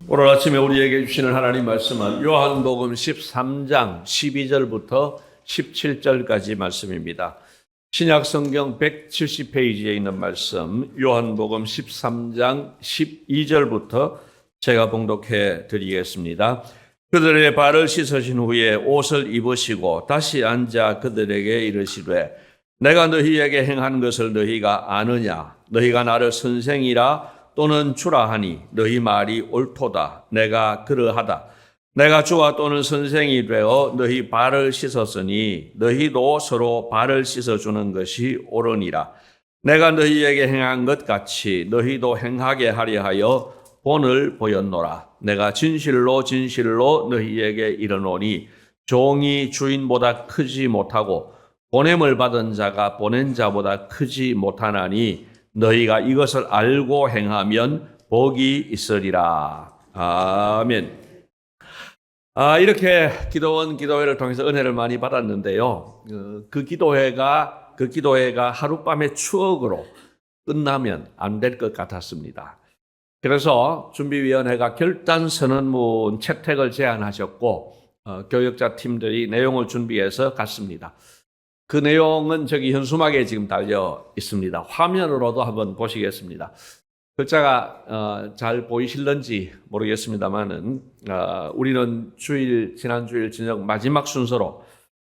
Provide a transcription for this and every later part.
오늘 아침에 우리에게 주시는 하나님 말씀은 요한복음 13장 12절부터 17절까지 말씀입니다. 신약 성경 170페이지에 있는 말씀, 요한복음 13장 12절부터 제가 봉독해 드리겠습니다. 그들의 발을 씻으신 후에 옷을 입으시고 다시 앉아 그들에게 이르시되 내가 너희에게 행한 것을 너희가 아느냐? 너희가 나를 선생이라 또는 주라 하니 너희 말이 옳도다. 내가 그러하다. 내가 주와 또는 선생이 되어 너희 발을 씻었으니 너희도 서로 발을 씻어주는 것이 옳으니라. 내가 너희에게 행한 것 같이 너희도 행하게 하려 하여 본을 보였노라. 내가 진실로 진실로 너희에게 이르노니 종이 주인보다 크지 못하고 보냄을 받은 자가 보낸 자보다 크지 못하나니 너희가 이것을 알고 행하면 복이 있으리라. 아멘. 이렇게 기도원 기도회를 통해서 은혜를 많이 받았는데요. 그 기도회가 하룻밤의 추억으로 끝나면 안 될 것 같았습니다. 그래서 준비위원회가 결단 선언문 채택을 제안하셨고 교역자 팀들이 내용을 준비해서 갔습니다. 그 내용은 저기 현수막에 지금 달려 있습니다. 화면으로도 한번 보시겠습니다. 글자가 잘 보이실런지 모르겠습니다만은 우리는 지난 주일 저녁 마지막 순서로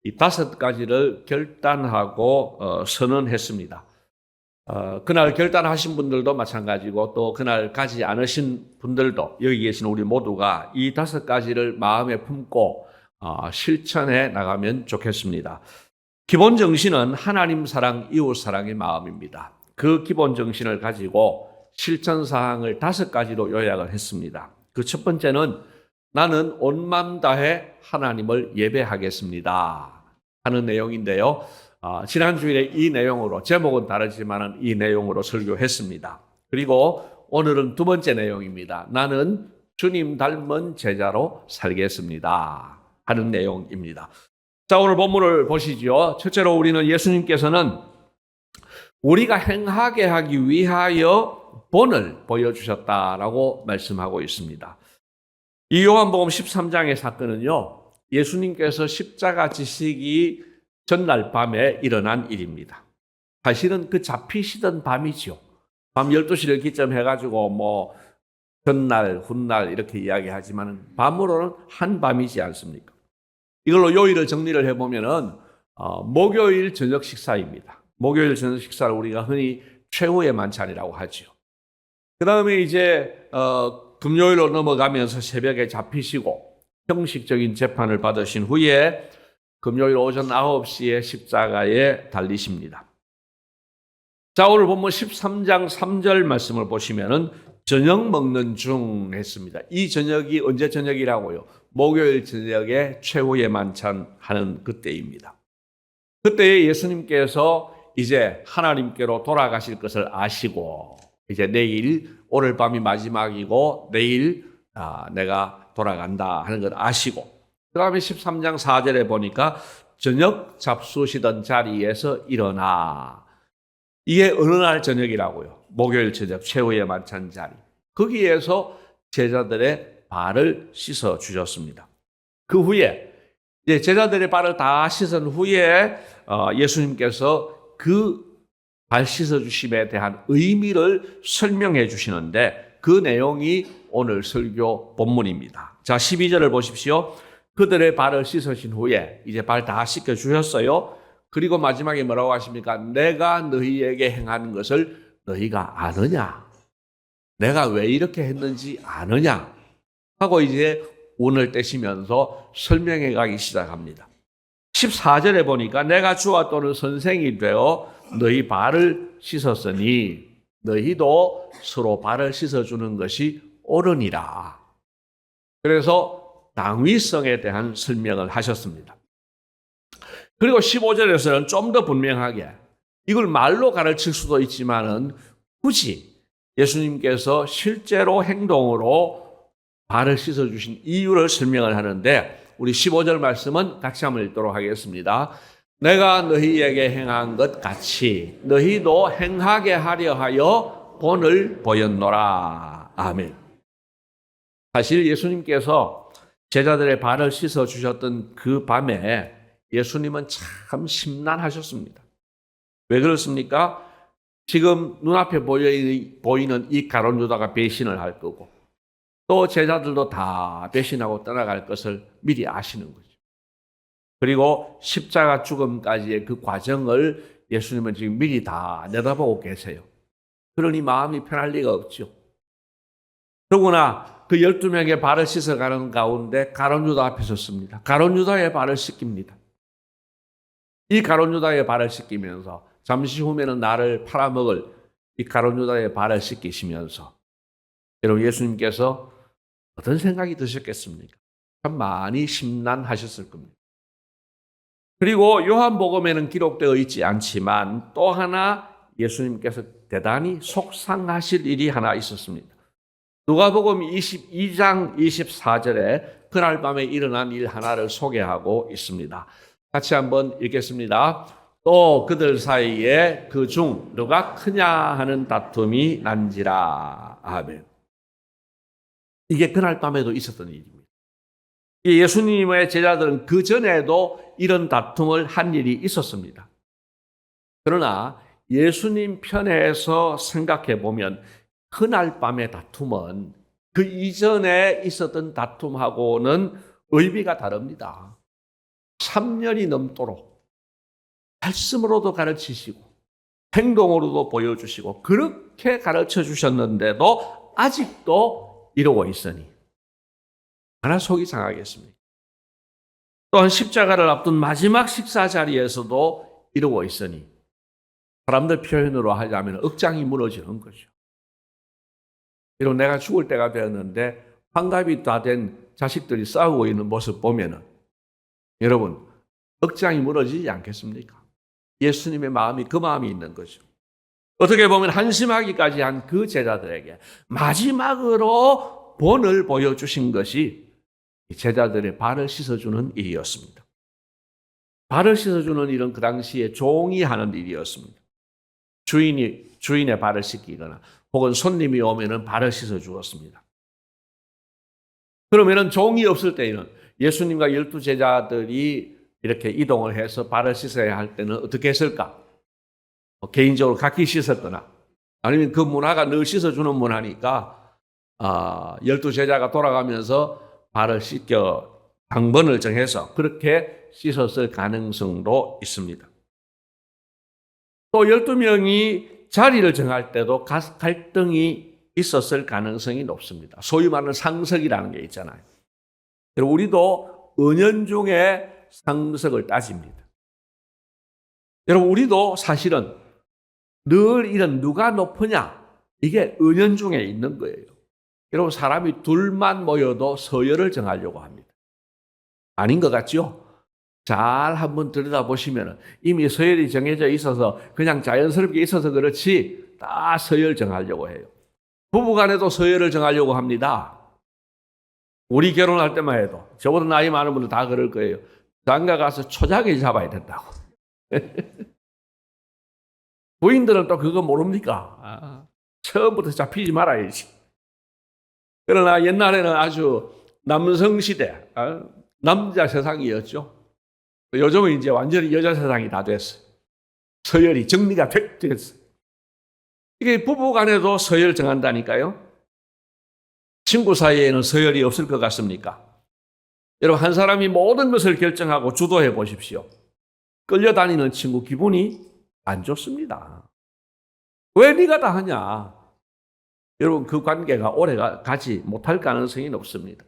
이 5가지를 결단하고 선언했습니다. 그날 결단하신 분들도 마찬가지고 또 그날 가지 않으신 분들도 여기 계신 우리 모두가 이 5가지를 마음에 품고 실천해 나가면 좋겠습니다. 기본 정신은 하나님 사랑, 이웃 사랑의 마음입니다. 그 기본 정신을 가지고 실천 사항을 5가지로 요약을 했습니다. 그 첫 번째는 나는 온 마음 다해 하나님을 예배하겠습니다 하는 내용인데요. 지난주일에 이 내용으로, 제목은 다르지만 이 내용으로 설교했습니다. 그리고 오늘은 2번째 내용입니다. 나는 주님 닮은 제자로 살겠습니다 하는 내용입니다. 자, 오늘 본문을 보시죠. 첫째로 우리는 예수님께서는 우리가 행하게 하기 위하여 본을 보여주셨다라고 말씀하고 있습니다. 이 요한복음 13장의 사건은요, 예수님께서 십자가 지시기 전날 밤에 일어난 일입니다. 사실은 그 잡히시던 밤이죠. 밤 12시를 기점해가지고 전날, 훗날 이렇게 이야기하지만 밤으로는 한밤이지 않습니까? 이걸로 요일을 정리를 해보면은 목요일 저녁 식사입니다. 목요일 저녁 식사를 우리가 흔히 최후의 만찬이라고 하죠. 그 다음에 이제 금요일로 넘어가면서 새벽에 잡히시고 형식적인 재판을 받으신 후에 금요일 오전 9시에 십자가에 달리십니다. 자, 오늘 본문 13장 3절 말씀을 보시면은 저녁 먹는 중 했습니다. 이 저녁이 언제 저녁이라고요? 목요일 저녁에 최후의 만찬 하는 그때입니다. 그때 예수님께서 이제 하나님께로 돌아가실 것을 아시고 이제 내일 오늘 밤이 마지막이고 내일 내가 돌아간다 하는 걸 아시고 그 다음에 13장 4절에 보니까 저녁 잡수시던 자리에서 일어나. 이게 어느 날 저녁이라고요? 목요일 저녁 최후의 만찬 자리. 거기에서 제자들의 발을 씻어 주셨습니다. 그 후에 이제 제자들의 발을 다 씻은 후에 예수님께서 그 발 씻어 주심에 대한 의미를 설명해 주시는데 그 내용이 오늘 설교 본문입니다. 자, 12절을 보십시오. 그들의 발을 씻으신 후에 이제 발 다 씻겨 주셨어요. 그리고 마지막에 뭐라고 하십니까? 내가 너희에게 행하는 것을 너희가 아느냐? 내가 왜 이렇게 했는지 아느냐? 하고 이제 운을 떼시면서 설명해 가기 시작합니다. 14절에 보니까 내가 주와 또는 선생이 되어 너희 발을 씻었으니 너희도 서로 발을 씻어주는 것이 옳으니라. 그래서 당위성에 대한 설명을 하셨습니다. 그리고 15절에서는 좀 더 분명하게 이걸 말로 가르칠 수도 있지만은 굳이 예수님께서 실제로 행동으로 발을 씻어주신 이유를 설명을 하는데 우리 15절 말씀은 같이 한번 읽도록 하겠습니다. 내가 너희에게 행한 것 같이 너희도 행하게 하려 하여 본을 보였노라. 아멘. 사실 예수님께서 제자들의 발을 씻어 주셨던 그 밤에 예수님은 참 심란하셨습니다. 왜 그렇습니까? 지금 눈앞에 보이는 이 가룟 유다가 배신을 할 거고 또 제자들도 다 배신하고 떠나갈 것을 미리 아시는 거죠. 그리고 십자가 죽음까지의 그 과정을 예수님은 지금 미리 다 내다보고 계세요. 그러니 마음이 편할 리가 없죠. 더구나 그 12명의 발을 씻어가는 가운데 가룟 유다 앞에 섰습니다. 가룟 유다의 발을 씻깁니다. 이 가룟 유다의 발을 씻기면서 잠시 후면은 나를 팔아먹을 이 가룟 유다의 발을 씻기시면서 여러분 예수님께서 어떤 생각이 드셨겠습니까? 참 많이 심란하셨을 겁니다. 그리고 요한복음에는 기록되어 있지 않지만 또 하나 예수님께서 대단히 속상하실 일이 하나 있었습니다. 누가복음 22장 24절에 그날 밤에 일어난 일 하나를 소개하고 있습니다. 같이 한번 읽겠습니다. 또 그들 사이에 그 중 누가 크냐 하는 다툼이 난지라. 아멘. 이게 그날 밤에도 있었던 일입니다. 예수님의 제자들은 그 전에도 이런 다툼을 한 일이 있었습니다. 그러나 예수님 편에서 생각해 보면 그날 밤의 다툼은 그 이전에 있었던 다툼하고는 의미가 다릅니다. 3년이 넘도록 말씀으로도 가르치시고 행동으로도 보여주시고 그렇게 가르쳐 주셨는데도 아직도 이러고 있으니 얼마나 속이 상하겠습니까? 또한 십자가를 앞둔 마지막 식사 자리에서도 이러고 있으니 사람들 표현으로 하자면 억장이 무너지는 거죠. 이런 내가 죽을 때가 되었는데 환갑이 다 된 자식들이 싸우고 있는 모습 보면은 여러분 억장이 무너지지 않겠습니까? 예수님의 마음이 그 마음이 있는 거죠. 어떻게 보면 한심하기까지 한 그 제자들에게 마지막으로 본을 보여주신 것이 제자들의 발을 씻어주는 일이었습니다. 발을 씻어주는 일은 그 당시에 종이 하는 일이었습니다. 주인의 발을 씻기거나 혹은 손님이 오면은 발을 씻어 주었습니다. 그러면은 종이 없을 때에는 예수님과 12제자들이 이렇게 이동을 해서 발을 씻어야 할 때는 어떻게 했을까? 개인적으로 각기 씻었거나 아니면 그 문화가 늘 씻어주는 문화니까 12제자가 돌아가면서 발을 씻겨 방번을 정해서 그렇게 씻었을 가능성도 있습니다. 또 12명이 자리를 정할 때도 갈등이 있었을 가능성이 높습니다. 소위 말하는 상석이라는 게 있잖아요. 우리도 은연중에 상석을 따집니다. 여러분 우리도 사실은 늘 이런 누가 높으냐 이게 은연중에 있는 거예요. 여러분 사람이 둘만 모여도 서열을 정하려고 합니다. 아닌 것 같죠? 잘 한번 들여다보시면 이미 서열이 정해져 있어서 그냥 자연스럽게 있어서 그렇지 다 서열 정하려고 해요. 부부간에도 서열을 정하려고 합니다. 우리 결혼할 때만 해도 저보다 나이 많은 분들 다 그럴 거예요. 장가 가서 초장을 잡아야 된다고. 부인들은 또 그거 모릅니까? 처음부터 잡히지 말아야지. 그러나 옛날에는 아주 남성시대, 남자 세상이었죠. 요즘은 이제 완전히 여자 세상이 다 됐어요. 서열이 정리가 됐어요. 이게 부부 간에도 서열 정한다니까요. 친구 사이에는 서열이 없을 것 같습니까? 여러분 한 사람이 모든 것을 결정하고 주도해 보십시오. 끌려다니는 친구 기분이 안 좋습니다. 왜 네가 다 하냐? 여러분 그 관계가 오래 가지 못할 가능성이 높습니다.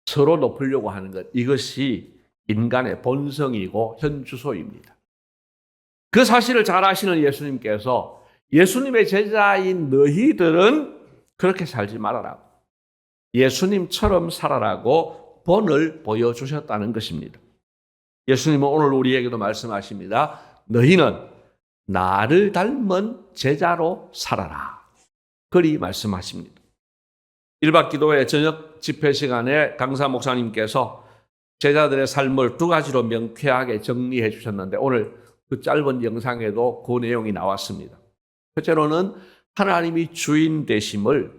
서로 높으려고 하는 것 이것이 인간의 본성이고 현주소입니다. 그 사실을 잘 아시는 예수님께서 예수님의 제자인 너희들은 그렇게 살지 말아라. 예수님처럼 살아라고 본을 보여주셨다는 것입니다. 예수님은 오늘 우리에게도 말씀하십니다. 너희는 나를 닮은 제자로 살아라. 그리 말씀하십니다. 1박 기도회 저녁 집회 시간에 강사 목사님께서 제자들의 삶을 두 가지로 명쾌하게 정리해 주셨는데 오늘 그 짧은 영상에도 그 내용이 나왔습니다. 첫째로는 하나님이 주인 되심을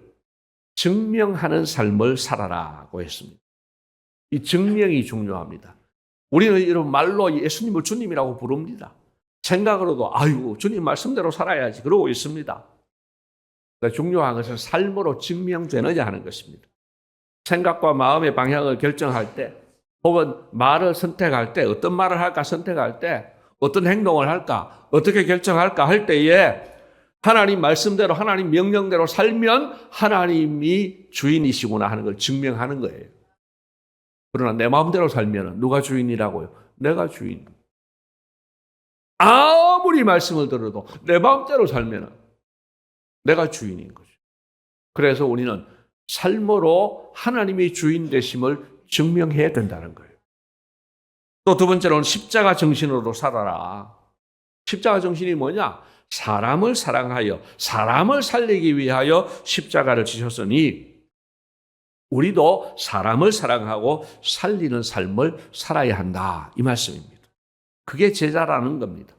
증명하는 삶을 살아라고 했습니다. 이 증명이 중요합니다. 우리는 이런 말로 예수님을 주님이라고 부릅니다. 생각으로도 아유 주님 말씀대로 살아야지 그러고 있습니다. 중요한 것은 삶으로 증명되느냐 하는 것입니다. 생각과 마음의 방향을 결정할 때 혹은 말을 선택할 때 어떤 말을 할까 선택할 때 어떤 행동을 할까 어떻게 결정할까 할 때에 하나님 말씀대로 하나님 명령대로 살면 하나님이 주인이시구나 하는 걸 증명하는 거예요. 그러나 내 마음대로 살면 누가 주인이라고요? 내가 주인. 아무리 말씀을 들어도 내 마음대로 살면 내가 주인인 거죠. 그래서 우리는 삶으로 하나님이 주인 되심을 증명해야 된다는 거예요. 또 두 번째로는 십자가 정신으로 살아라. 십자가 정신이 뭐냐? 사람을 사랑하여 사람을 살리기 위하여 십자가를 지셨으니 우리도 사람을 사랑하고 살리는 삶을 살아야 한다. 이 말씀입니다. 그게 제자라는 겁니다.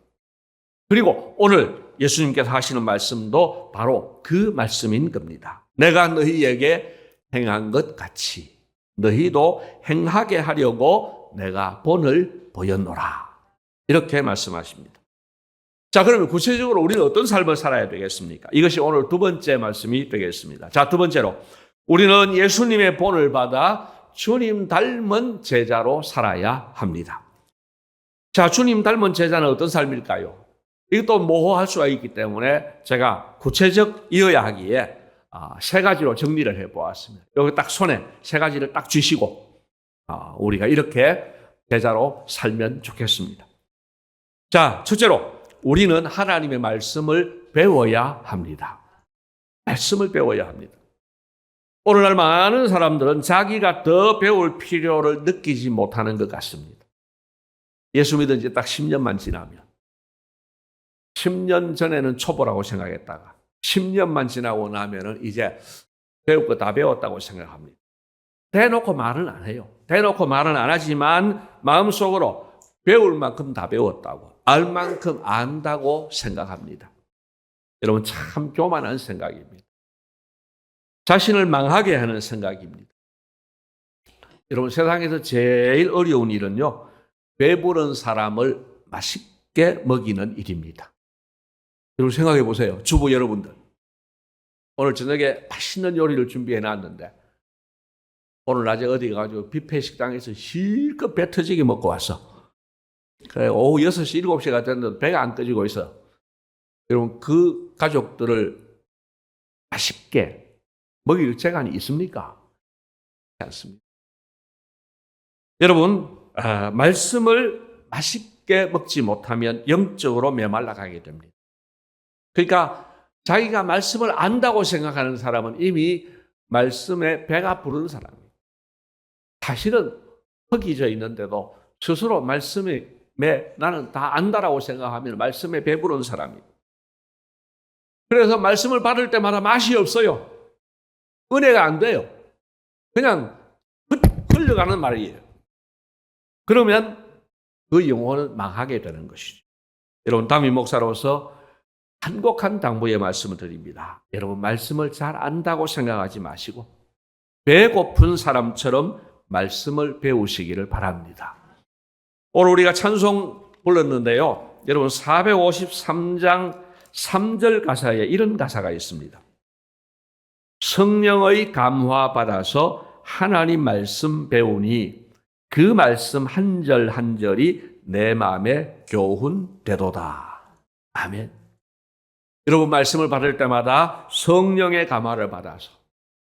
그리고 오늘 예수님께서 하시는 말씀도 바로 그 말씀인 겁니다. 내가 너희에게 행한 것 같이 너희도 행하게 하려고 내가 본을 보였노라. 이렇게 말씀하십니다. 자, 그러면 구체적으로 우리는 어떤 삶을 살아야 되겠습니까? 이것이 오늘 두 번째 말씀이 되겠습니다. 자, 두 번째로 우리는 예수님의 본을 받아 주님 닮은 제자로 살아야 합니다. 자, 주님 닮은 제자는 어떤 삶일까요? 이것도 모호할 수가 있기 때문에 제가 구체적이어야 하기에 세 가지로 정리를 해보았습니다. 여기 딱 손에 세 가지를 딱 쥐시고 우리가 이렇게 제자로 살면 좋겠습니다. 자, 첫째로 우리는 하나님의 말씀을 배워야 합니다. 말씀을 배워야 합니다. 오늘날 많은 사람들은 자기가 더 배울 필요를 느끼지 못하는 것 같습니다. 예수 믿은 지 딱 10년만 지나면 10년 전에는 초보라고 생각했다가 10년만 지나고 나면은 이제 배울 거 다 배웠다고 생각합니다. 대놓고 말은 안 해요. 대놓고 말은 안 하지만 마음속으로 배울 만큼 다 배웠다고, 알 만큼 안다고 생각합니다. 여러분 참 교만한 생각입니다. 자신을 망하게 하는 생각입니다. 여러분 세상에서 제일 어려운 일은요, 배부른 사람을 맛있게 먹이는 일입니다. 여러분 생각해 보세요. 주부 여러분들. 오늘 저녁에 맛있는 요리를 준비해 놨는데 오늘 낮에 어디 가가지고 뷔페 식당에서 실컷 배 터지게 먹고 왔어. 그래, 오후 6시, 7시가 됐는데 배가 안 꺼지고 있어. 여러분 그 가족들을 맛있게 먹일 재간이 있습니까? 않습니다. 여러분 말씀을 맛있게 먹지 못하면 영적으로 메말라가게 됩니다. 그러니까 자기가 말씀을 안다고 생각하는 사람은 이미 말씀에 배가 부른 사람이에요. 사실은 허기져 있는데도 스스로 말씀에 나는 다 안다라고 생각하면 말씀에 배부른 사람이에요. 그래서 말씀을 받을 때마다 맛이 없어요. 은혜가 안 돼요. 그냥 흘러가는 말이에요. 그러면 그 영혼은 망하게 되는 것이죠. 여러분 담임 목사로서 한곡한 당부의 말씀을 드립니다. 여러분 말씀을 잘 안다고 생각하지 마시고 배고픈 사람처럼 말씀을 배우시기를 바랍니다. 오늘 우리가 찬송 불렀는데요. 여러분 453장 3절 가사에 이런 가사가 있습니다. 성령의 감화 받아서 하나님 말씀 배우니 그 말씀 한 절 한 절이 내 마음에 교훈 되도다. 아멘. 여러분 말씀을 받을 때마다 성령의 감화를 받아서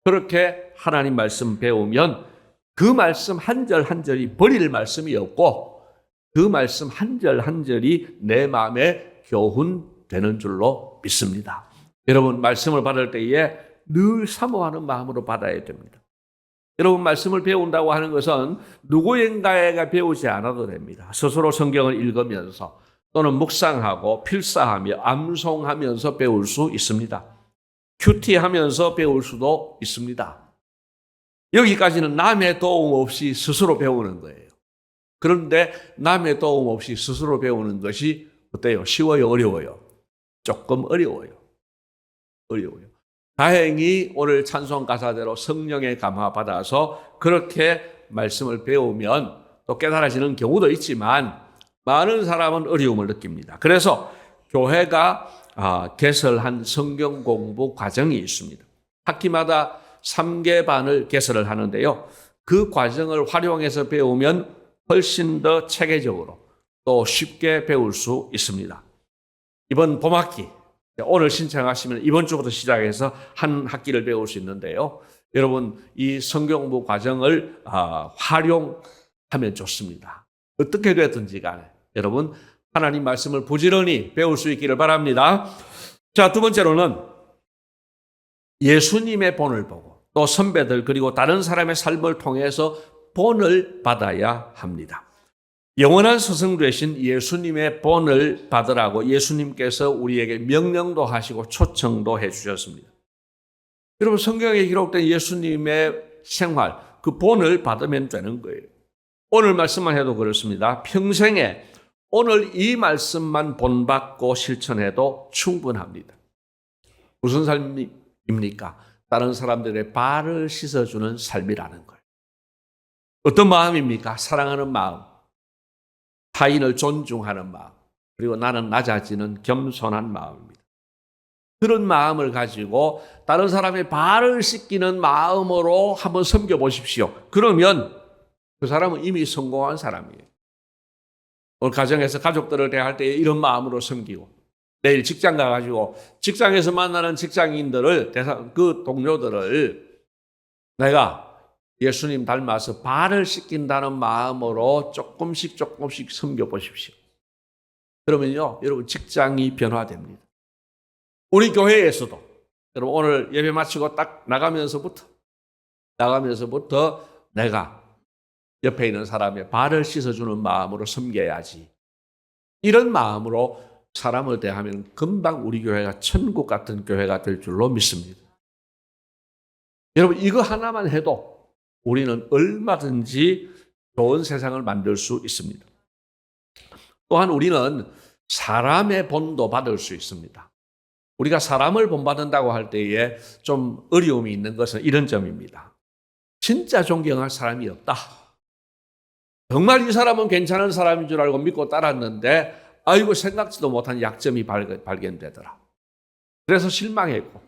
그렇게 하나님 말씀 배우면 그 말씀 한 절 한 절이 버릴 말씀이 없고 그 말씀 한 절 한 절이 내 마음에 교훈되는 줄로 믿습니다. 여러분 말씀을 받을 때에 늘 사모하는 마음으로 받아야 됩니다. 여러분 말씀을 배운다고 하는 것은 누구인가에게 배우지 않아도 됩니다. 스스로 성경을 읽으면서 또는 묵상하고 필사하며 암송하면서 배울 수 있습니다. 큐티하면서 배울 수도 있습니다. 여기까지는 남의 도움 없이 스스로 배우는 거예요. 그런데 남의 도움 없이 스스로 배우는 것이 어때요? 쉬워요? 어려워요? 조금 어려워요. 어려워요. 다행히 오늘 찬송 가사대로 성령의 감화 받아서 그렇게 말씀을 배우면 또 깨달아지는 경우도 있지만 많은 사람은 어려움을 느낍니다. 그래서 교회가 개설한 성경 공부 과정이 있습니다. 학기마다 3개 반을 개설을 하는데요. 그 과정을 활용해서 배우면 훨씬 더 체계적으로 또 쉽게 배울 수 있습니다. 이번 봄학기, 오늘 신청하시면 이번 주부터 시작해서 한 학기를 배울 수 있는데요. 여러분, 이 성경 공부 과정을 활용하면 좋습니다. 어떻게 되든지 간에 여러분 하나님 말씀을 부지런히 배울 수 있기를 바랍니다. 자, 두 번째로는 예수님의 본을 보고 또 선배들 그리고 다른 사람의 삶을 통해서 본을 받아야 합니다. 영원한 스승 되신 예수님의 본을 받으라고 예수님께서 우리에게 명령도 하시고 초청도 해 주셨습니다. 여러분, 성경에 기록된 예수님의 생활, 그 본을 받으면 되는 거예요. 오늘 말씀만 해도 그렇습니다. 평생에 오늘 이 말씀만 본받고 실천해도 충분합니다. 무슨 삶입니까? 다른 사람들의 발을 씻어주는 삶이라는 거예요. 어떤 마음입니까? 사랑하는 마음, 타인을 존중하는 마음, 그리고 나는 낮아지는 겸손한 마음입니다. 그런 마음을 가지고 다른 사람의 발을 씻기는 마음으로 한번 섬겨보십시오. 그러면 그 사람은 이미 성공한 사람이에요. 오늘 가정에서 가족들을 대할 때 이런 마음으로 섬기고 내일 직장 가가지고 직장에서 만나는 직장인들을 그 동료들을 내가 예수님 닮아서 발을 씻긴다는 마음으로 조금씩 섬겨보십시오. 그러면요, 여러분 직장이 변화됩니다. 우리 교회에서도 여러분 오늘 예배 마치고 딱 나가면서부터 내가 옆에 있는 사람의 발을 씻어주는 마음으로 섬겨야지. 이런 마음으로 사람을 대하면 금방 우리 교회가 천국 같은 교회가 될 줄로 믿습니다. 여러분 이거 하나만 해도 우리는 얼마든지 좋은 세상을 만들 수 있습니다. 또한 우리는 사람의 본도 받을 수 있습니다. 우리가 사람을 본받는다고 할 때에 좀 어려움이 있는 것은 이런 점입니다. 진짜 존경할 사람이 없다. 정말 이 사람은 괜찮은 사람인 줄 알고 믿고 따랐는데 아이고 생각지도 못한 약점이 발견되더라. 그래서 실망했고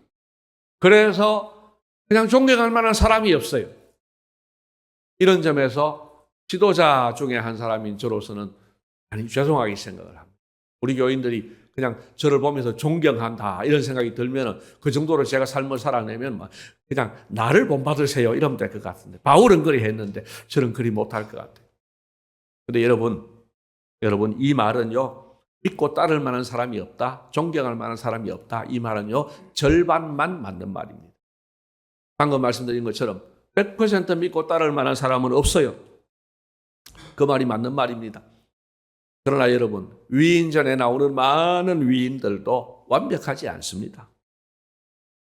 그래서 그냥 존경할 만한 사람이 없어요. 이런 점에서 지도자 중에 한 사람인 저로서는 아니 죄송하게 생각을 합니다. 우리 교인들이 그냥 저를 보면서 존경한다 이런 생각이 들면 그 정도로 제가 삶을 살아내면 그냥 나를 본받으세요 이러면 될 것 같은데 바울은 그리 했는데 저는 그리 못할 것 같아요. 근데 여러분 이 말은요 믿고 따를 만한 사람이 없다, 존경할 만한 사람이 없다 이 말은요 절반만 맞는 말입니다. 방금 말씀드린 것처럼 100% 믿고 따를 만한 사람은 없어요. 그 말이 맞는 말입니다. 그러나 여러분 위인전에 나오는 많은 위인들도 완벽하지 않습니다.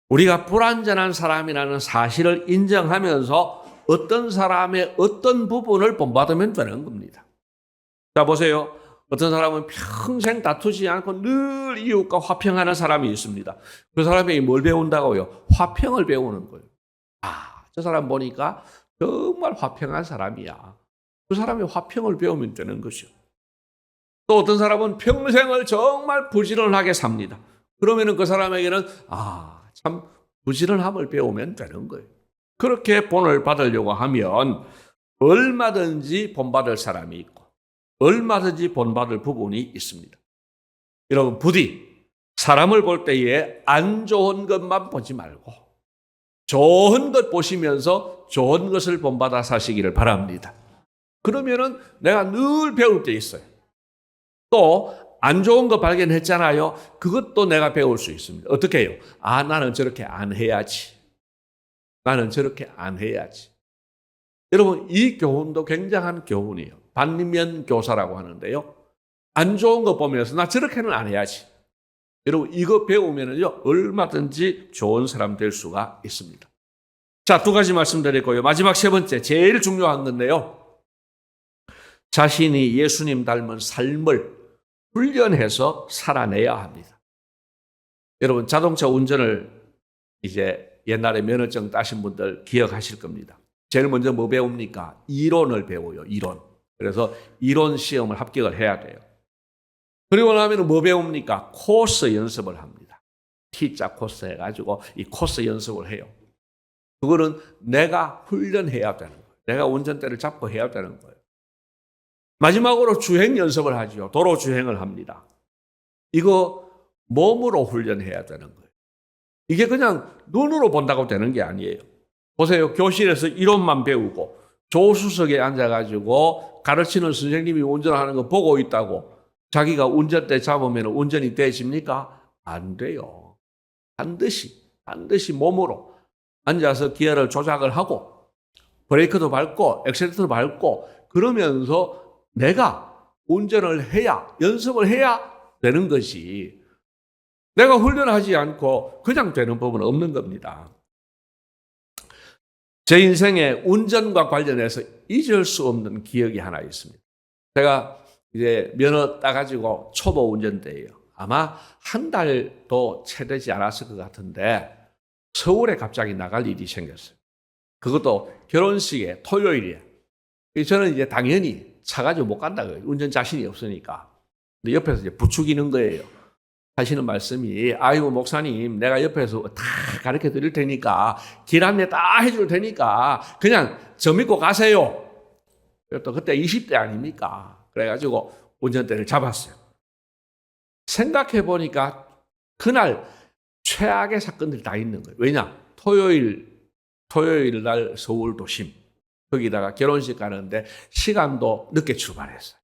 우리가 불완전한 사람이라는 사실을 인정하면서 어떤 사람의 어떤 부분을 본받으면 되는 겁니다. 자 보세요. 어떤 사람은 평생 다투지 않고 늘 이웃과 화평하는 사람이 있습니다. 그 사람에게 뭘 배운다고요? 화평을 배우는 거예요. 저 사람 보니까 정말 화평한 사람이야. 그 사람의 화평을 배우면 되는 것이요. 또 어떤 사람은 평생을 정말 부지런하게 삽니다. 그러면 그 사람에게는 참 부지런함을 배우면 되는 거예요. 그렇게 본을 받으려고 하면 얼마든지 본받을 사람이 있고 얼마든지 본받을 부분이 있습니다. 여러분 부디 사람을 볼 때에 안 좋은 것만 보지 말고 좋은 것 보시면서 좋은 것을 본받아 사시기를 바랍니다. 그러면은 내가 늘 배울 게 있어요. 또 안 좋은 거 발견했잖아요. 그것도 내가 배울 수 있습니다. 어떻게 해요? 나는 저렇게 안 해야지. 나는 저렇게 안 해야지. 여러분 이 교훈도 굉장한 교훈이에요. 반면 교사라고 하는데요. 안 좋은 거 보면서 나 저렇게는 안 해야지. 여러분 이거 배우면은요 얼마든지 좋은 사람 될 수가 있습니다. 자, 두 가지 말씀드리고요. 마지막 세 번째 제일 중요한 건데요. 자신이 예수님 닮은 삶을 훈련해서 살아내야 합니다. 여러분 자동차 운전을 이제 옛날에 면허증 따신 분들 기억하실 겁니다. 제일 먼저 뭐 배웁니까? 이론을 배워요. 이론. 그래서 이론 시험을 합격을 해야 돼요. 그리고 나면 뭐 배웁니까? 코스 연습을 합니다. T자 코스 해가지고 이 코스 연습을 해요. 그거는 내가 훈련해야 되는 거예요. 내가 운전대를 잡고 해야 되는 거예요. 마지막으로 주행 연습을 하죠. 도로 주행을 합니다. 이거 몸으로 훈련해야 되는 거예요. 이게 그냥 눈으로 본다고 되는 게 아니에요. 보세요. 교실에서 이론만 배우고 조수석에 앉아가지고 가르치는 선생님이 운전하는 거 보고 있다고 자기가 운전대 잡으면 운전이 되십니까? 안 돼요. 반드시 몸으로 앉아서 기어를 조작을 하고 브레이크도 밟고 엑셀레이터도 밟고 그러면서 내가 운전을 해야 연습을 해야 되는 것이 내가 훈련하지 않고 그냥 되는 법은 없는 겁니다. 제 인생에 운전과 관련해서 잊을 수 없는 기억이 하나 있습니다. 제가 이제 면허 따가지고 초보 운전대예요. 아마 한 달도 채 되지 않았을 것 같은데 서울에 갑자기 나갈 일이 생겼어요. 그것도 결혼식에 토요일이에요. 저는 이제 당연히 차 가지고 못 간다고요. 운전 자신이 없으니까. 근데 옆에서 이제 부추기는 거예요. 하시는 말씀이 아이고 목사님 내가 옆에서 다 가르쳐 드릴 테니까 길 안내 다 해줄 테니까 그냥 저 믿고 가세요. 또 그때 20대 아닙니까? 그래가지고 운전대를 잡았어요. 생각해 보니까 그날 최악의 사건들이 다 있는 거예요. 왜냐? 토요일 날 서울 도심 거기다가 결혼식 가는데 시간도 늦게 출발했어요.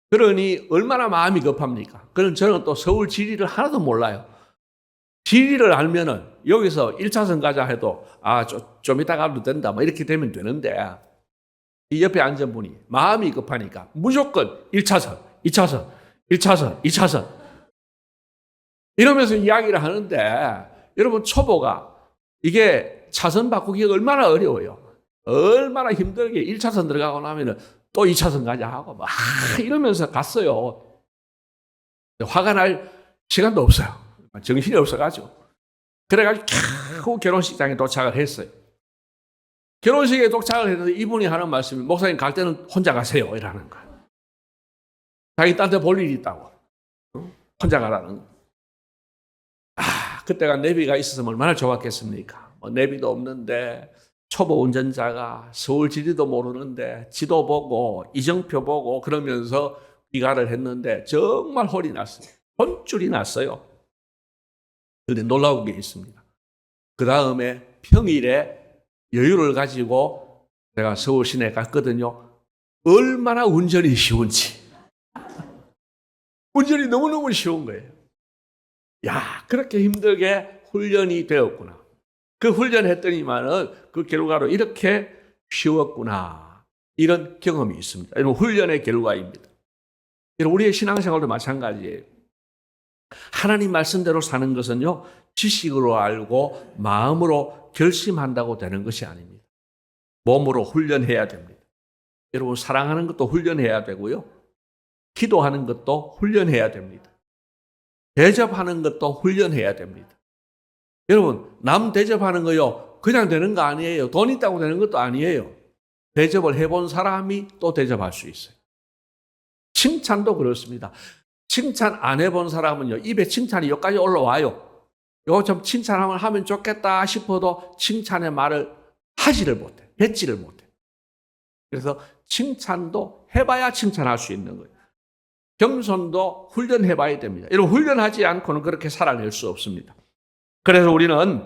그러니 얼마나 마음이 급합니까? 그럼 저는 또 서울 지리를 하나도 몰라요. 지리를 알면은 여기서 1차선 가자 해도 좀 이따 가도 된다 뭐 이렇게 되면 되는데 이 옆에 앉은 분이 마음이 급하니까 무조건 1차선, 2차선, 1차선, 2차선 이러면서 이야기를 하는데 여러분 초보가 이게 차선 바꾸기가 얼마나 어려워요. 얼마나 힘들게 1차선 들어가고 나면은 또 2차선 가자 하고 막 이러면서 갔어요. 화가 날 시간도 없어요. 정신이 없어가지고. 그래가지고 겨우 결혼식장에 도착을 했어요. 결혼식에 도착을 했는데 이분이 하는 말씀이 목사님 갈 때는 혼자 가세요 이라는 거예요. 자기 딴 데 볼 일이 있다고. 혼자 가라는 거예요. 그때가 내비가 있었으면 얼마나 좋았겠습니까? 내비도 없는데 초보 운전자가 서울 지리도 모르는데 지도 보고 이정표 보고 그러면서 귀가를 했는데 정말 홀이 났어요. 혼쭐이 났어요. 그런데 놀라운 게 있습니다. 그 다음에 평일에 여유를 가지고 제가 서울 시내 갔거든요. 얼마나 운전이 쉬운지. 운전이 너무너무 쉬운 거예요. 야, 그렇게 힘들게 훈련이 되었구나. 그 훈련했더니만은 그 결과로 이렇게 쉬웠구나. 이런 경험이 있습니다. 여러분, 훈련의 결과입니다. 여러분, 우리의 신앙생활도 마찬가지예요. 하나님 말씀대로 사는 것은요, 지식으로 알고 마음으로 결심한다고 되는 것이 아닙니다. 몸으로 훈련해야 됩니다. 여러분, 사랑하는 것도 훈련해야 되고요. 기도하는 것도 훈련해야 됩니다. 대접하는 것도 훈련해야 됩니다. 여러분, 남 대접하는 거요, 그냥 되는 거 아니에요. 돈 있다고 되는 것도 아니에요. 대접을 해본 사람이 또 대접할 수 있어요. 칭찬도 그렇습니다. 칭찬 안 해본 사람은요, 입에 칭찬이 여기까지 올라와요. 이거 좀 칭찬을 하면 좋겠다 싶어도 칭찬의 말을 하지를 못해. 뱉지를 못해. 그래서 칭찬도 해봐야 칭찬할 수 있는 거예요. 겸손도 훈련해봐야 됩니다. 여러분, 훈련하지 않고는 그렇게 살아낼 수 없습니다. 그래서 우리는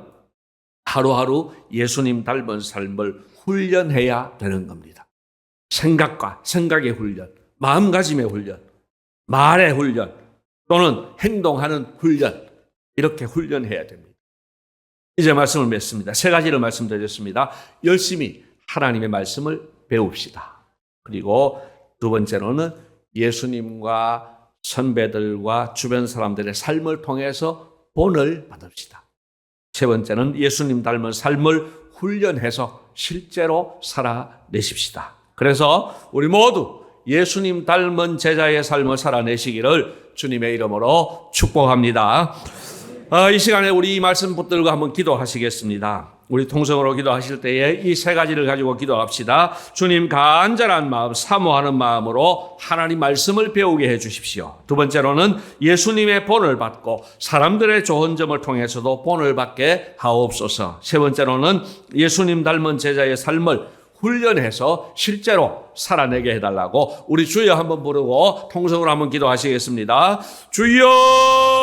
하루하루 예수님 닮은 삶을 훈련해야 되는 겁니다. 생각의 훈련, 마음가짐의 훈련, 말의 훈련, 또는 행동하는 훈련, 이렇게 훈련해야 됩니다. 이제 말씀을 맺습니다. 세 가지를 말씀드렸습니다. 열심히 하나님의 말씀을 배웁시다. 그리고 두 번째로는 예수님과 선배들과 주변 사람들의 삶을 통해서 본을 받읍시다. 세 번째는 예수님 닮은 삶을 훈련해서 실제로 살아내십시다. 그래서 우리 모두 예수님 닮은 제자의 삶을 살아내시기를 주님의 이름으로 축복합니다. 이 시간에 우리 이 말씀 붙들고 한번 기도하시겠습니다. 우리 통성으로 기도하실 때에 이 세 가지를 가지고 기도합시다. 주님, 간절한 마음, 사모하는 마음으로 하나님 말씀을 배우게 해 주십시오. 두 번째로는 예수님의 본을 받고 사람들의 좋은 점을 통해서도 본을 받게 하옵소서. 세 번째로는 예수님 닮은 제자의 삶을 훈련해서 실제로 살아내게 해달라고 우리 주여 한번 부르고 통성으로 한번 기도하시겠습니다. 주여!